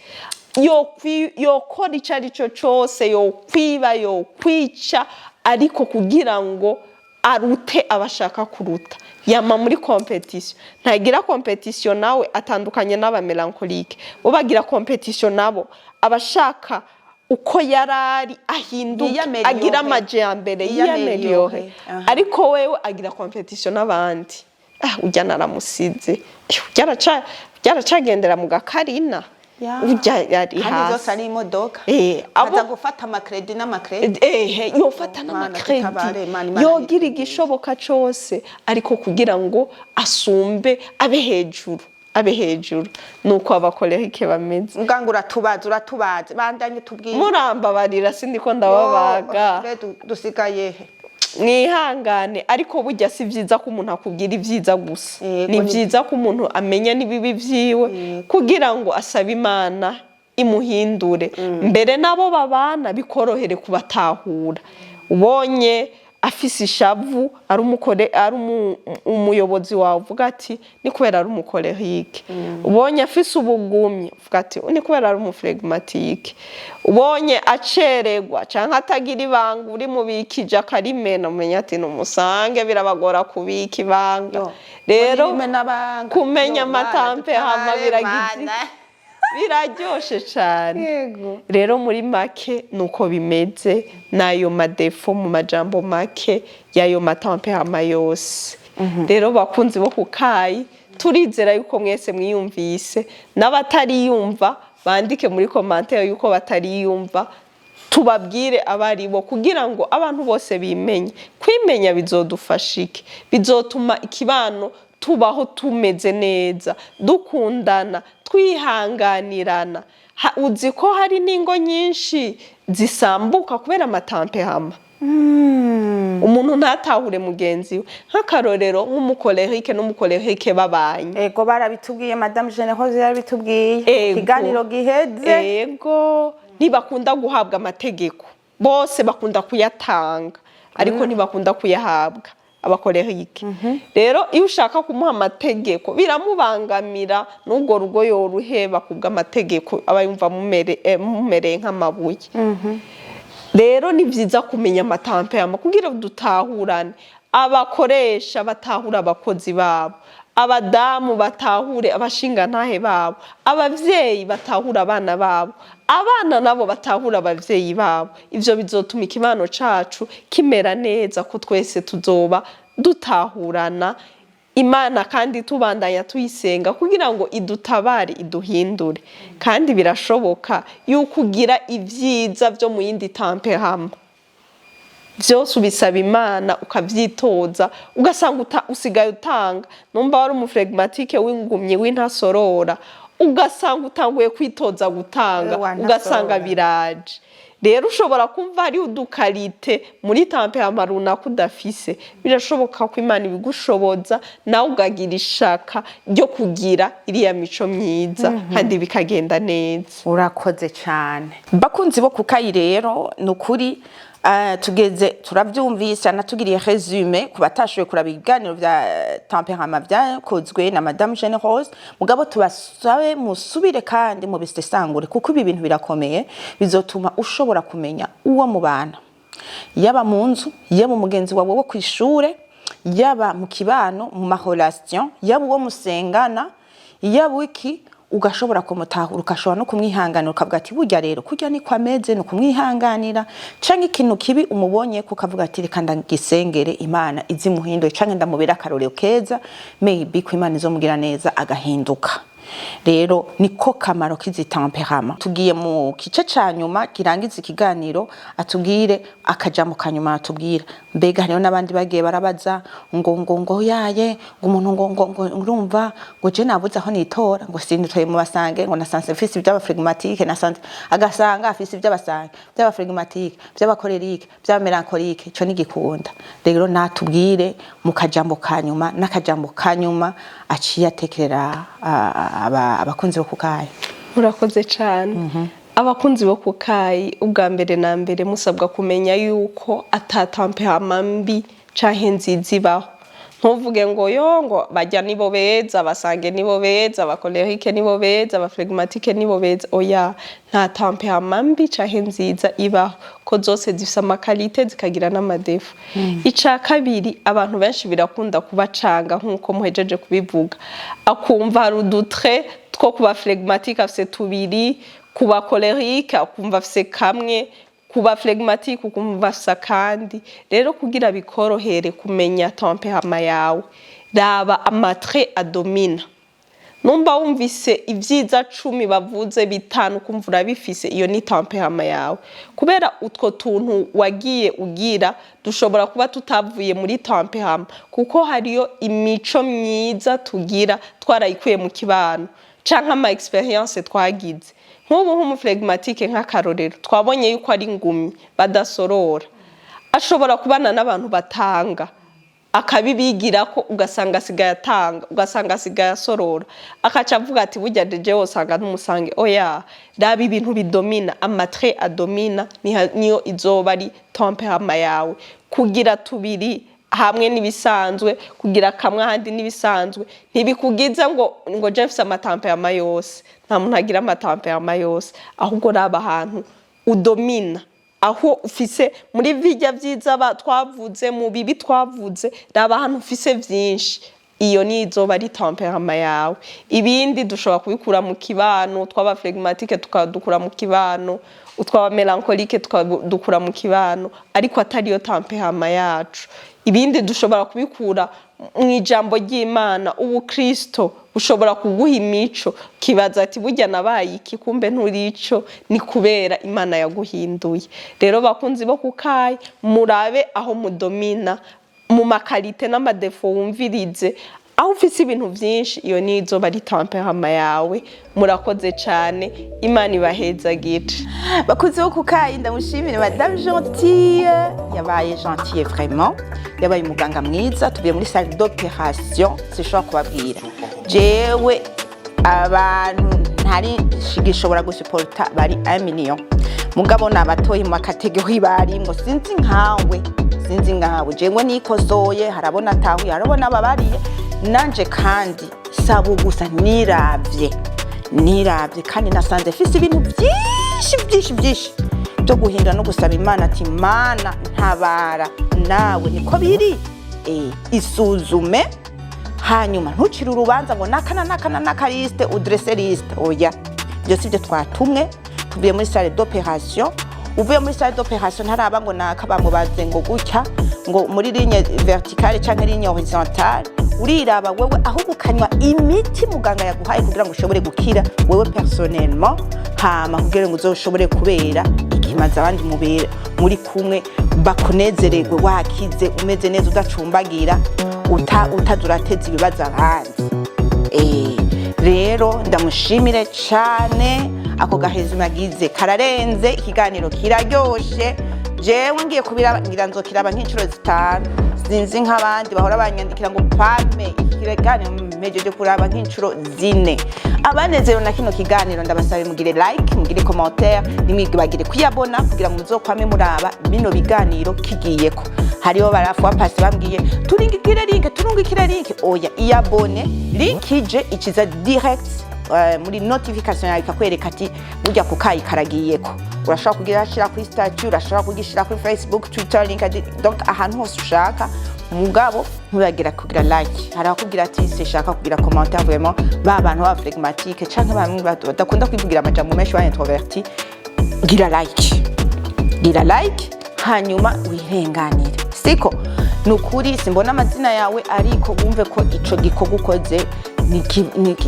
yokora ico arico cose yokwiba yokwica ariko kugira ngo arute abashaka kuruta yama muri competition ntagira competition nawe atandukanye n'aba Mélancolique bo bagira competition nabo abashaka uko yarari ahinduka agira amajyambere yiyameliore ariko wewe agira competition n'abandi ujya naramusize byaracagendera mu gakarina ujya yari hasi zose ari imodoka aza gufata amakredi n'amakredi yofata n'amakredi yogira igishoboka cose ariko kugira ngo asumbe abe hejuru nuko abakolériques bameze nganga uratubaze bandanye tubwire murambabarira sindiko ndababaga dusigaye he mwihangane ariko burya si vyiza ko umuntu akubwira ivyiza gusa ni vyiza ko umuntu amenya nibibi vyiwe kugira ngo asabe Imana imuhindure mbere nabo babana bikorohere kubatahura ubonye afise ishavu ari umuyobozi wawe uvuga ati ni kubera ari umukolérique ubonye afise ubugumye uvuga ati ni kubera ari umuflegmatique ubonye acererwa canke atagira ibanga uri mubikije akarimena umenya ati numusange birabagora kubika ibanga rero kumenya amatampe hama biraryoshe cyane rero muri make nuko bimeze nayo madefo mu majambo make yayo matampe hama yose rero bakunzi bo kukayi turizera yuko mwese mwiyumvise n'abatariyumva bandike muri commentaire yuko batariyumva tubabwire abaribo kugira ngo abantu bose bimenye kwimenya bizodufashike bizotuma ikibano tubaho tumeze neza dukundana twihanganirana uzi ko hari ningo nyinshi zisambuka kubera amatampe hama umuntu ntatahure mugenzi we nk'akarorero nk'umukolérique n'umukolérique babanye ego barabitubwiye madame Généreuse yarabitubwiye kiganiro giheze ego ntibakunda guhabwa amategeko bose bakunda kuyatanga ariko ntibakunda kuyahabwa abakolérique rero iyo ushaka kumuha amategeko biramubangamira n'ubwo rugo yoruheba kubwa amategeko abayumva mumereye nk'amabuye rero ni vyiza kumenya amatampe hama kugira dutahurane abakoresha batahura abakozi babo abadamu batahure abashinga ntahe babo abavyeyi batahura abana babo abana nabo batahura abavyeyi babo ivyo bizotuma ikibano cacu kimera neza ko twese tuzoba dutahurana Imana kandi tubandanya tuyisenga kugira ngo idutabare iduhindure kandi birashoboka yuko ugira ivyiza byo mu yindi tampe hama vyose ubisaba Imana ukavyitoza ugasanga usigaye utanga numva wari umuflegmatique w'ingumye w'intasorora ugasanga utanguye kwitoza gutanga ugasanga biraje rero ushobora kumva hari udukarite muri tampe hama runaka udafise birashoboka ko Imana ibigushoboza nawe ugagira ishaka ryo kugira iriya mico myiza kandi bikagenda neza urakoze cyane bakunzi bo kukayi rero nukuri tugeze turavyumvise natugiriye resume kubatashoye kuraba ibiganiro vya temperament vyakozwe na madame Généreuse mugabo tubasabe musubire kandi mu bisesangure kuko ibi bintu birakomeye bizotuma ushobora kumenya uwo mubana yaba mu nzu yaba umugenzi wawe wo kwishure yaba mu kibano mu mahorelation yaba uwo musengana yaba iki ugashobora kumutahura ukashobora no kumwihanganira ukavuga ati burya rero kurya ni kwameze no kumwihanganira canke ikintu kibi umubonye kukavuga ati reka ndagisengere Imana izimuhindure canke ndamubera akarorero keza maybe ko Imana izomugira neza agahinduka rero niko kamaro kizi temperament tugiye mu kice canyuma kirangiza ikiganiro atubwire akajamo kanyuma atubwira mbega hariho nabandi bagiye barabaza ngo yaye ngo umuntu ngo urumva ngo je nabuze aho nitora ngo sinditoye mu basange ngo nasanze fisi by'aba flegmatique nasanze agasanga afisi by'abasange by'aba flegmatique by'aba colériques by'aba mélancolique cyo nigikunda rero natubwire mu kajambo kanyuma n'akajambo kanyuma aciye atekerera abakunzi bo kukayi? Murakoze cyane. Abakunzi bo kukayi ubwa mbere na mbere musabwa kumenya yuko atatamperama mbi canke nziza ibaho. Ntuvuge ngo bajya nibo beza, basange nibo beza, abakolerique nibo beza, abaflegmatike nibo beza. Oya, nta temperament mbi canke nziza ibaho, ko zose zifise amakalite zikagira n'amadefu. Ica kabiri, abantu benshi birakunda kubacanga nkuko muhejeje kubivuga, akumva hari udutre two kuba flegmatique afise tubiri, kuba colérique akumva afise kamwe, kuba flegmatique ukumva afise kandi. Rero kugira bikorohere kumenya temperament yawe, raba amatre adomina. Numba wumvise ivyiza 10 bavuze bitanu kumva urabifise, iyo ni temperament yawe. Kubera utwo tuntu wagiye ugira dushobora kuba tutavuye muri temperament, kuko hariyo imico myiza tugira twarayikuye mu kibano canke ama experience twagize. Nk'ubu nk'umuflegmatique nk'akarorero twabonye yuko ari ngumi badasorora, ashobora kubana n'abantu batanga akabibigira ko ugasanga asigaye atanga, ugasanga asigaye asorora, akaca avuga ati burya deje wosanga n'umusange. Oya, raba ibintu bidomina, amatre adomina, niyo izoba ari temperament yawe. Kugira tubiri hamwe nibisanzwe, kugira kamwe handi nibisanzwe, ntibikugiza ngo Jeffs amatemperament yose. Nta muntu agira amatemperament yose, ahubwo raba ahantu udomina, aho ufise muri bijya vyiza twavuze, mu bibi twavuze, raba ahantu ufise vyinshi, iyo ni izoba ari temperament yawe. Ibindi dushobora kubikura mu kibano, twaba flegmatique tukadukura mu kibano, utwaba mélancolique tukadukura mu kibano, ariko atari yo temperament yacu. Ibindi dushobora kubikura mu ijambo ry'Imana. Ubu Kristo ushobora kuguha imico, kibaza ati burya nabaye iki, kumbe nturico, ni kubera Imana yaguhinduye. Rero bakunzi bo kukayi, murabe aho mudomina mu makalite n'amadefu wumvirize. Aho ufise ibintu vyinshi, iyo ni izoba ari temperament yawe. Murakoze cyane, Imana ibahezagire. Bakunzi bo kukayi, ndamushimire Madame Gentille, yabaye gentille vraiment, yabaye umuganga mwiza. Tubiye muri salle d'opération, sishobora kubabwira jewe abantu ntari gishobora gusuporta bari 1 million, mugabo nabatoye mu makategori barimwo. Sinzi nkawe jewe nikosoye, harabona atahuye, harabona ababariye nanje, kandi sabu gusa niravye kandi nasanze fise ibintu byinshi byo guhindura no gusaba Imana ati Mana ntabara, nawe niko biri. Isuzume hanyuma ntucire urubanza ngo naka liste udresse liste. Oya, byo sivyo twatumwe. Tuvuye muri salle d'opération, uvuye muri salle d'opération ntaraba ngo naka bamubaze ngo gutya ngo muri ligne verticale canke ligne horizontale. Uriraba wewe aho gukanywa imiti muganga yaguhaye kugira ngo ushobore gukira wewe personnellement, hama kugira ngo uzoshobore kubera ikimaza abandi mubera muri kumwe, bakunezererwe wakize umeze neza, udacumbagira, utadurateza ibibazo abandi. Rero ndamushimire cyane, ako gahezi magize kararenze, ikiganiro kiraryoshe. Jewe ngiye kubira ngira nzokiraba nk'incuro 5, sinzi nk'abandi bahora banyandikira ngo pame ikiganiro mejeje kuraba nk'incuro 4. Abanezero na kino kiganiro ndabasabe mugire like, mugire commentaire, nimwigibagire kuyabona kugira ngo muzokwame muraba bino biganiro kigiyeko. Hariho barafu bapasi bambwiye turungikire link. Oya, iyabone link ije ikiza direct muri notification yawe ikakwereka ati burya kukayi karagiyeko. Urashobora kugira shira kuri statut, urashobora kugishira kuri Facebook, Twitter, LinkedIn, donc ahantu hose ushaka. Mugabo ntubagira kugira like, harakubwira ati se shaka kugira commentaire. Vraiment ba bantu ba flegmatique canke bamwe badakunda kwivugira amajambo menshi ba introverti, gira like hanyuma wirenganire. Siko nukuri simbona amazina yawe, ariko wumve ko ico gikorwa ukoze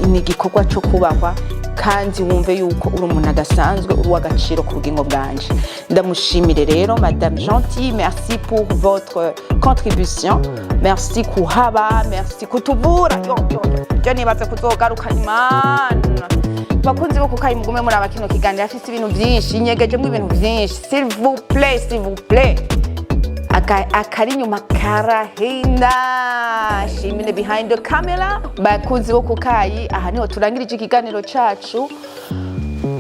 ni gikorwa cyo kubahwa, kandi wumve yuko uri umuntu adasanzwe, uri w'agaciro ku bugingo bwanje. Ndamushimire rero Madame Gentille, merci pour votre contribution, merci kuhaba, merci kutuvura. Yo nibaze kuzogaruka Imana. Bakunzi bo kukayi, mugume muri abakino kiganiro afite ibintu byinshi, inyegejemo ibintu byinshi. S'il vous plaît akari inyuma karahenda. Shimine behind the camera bakunzi bo kukayi. Aha niho turangirije ikiganiro cacu.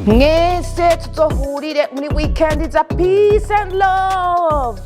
Mwese tuzohurire muri weekend za peace and love.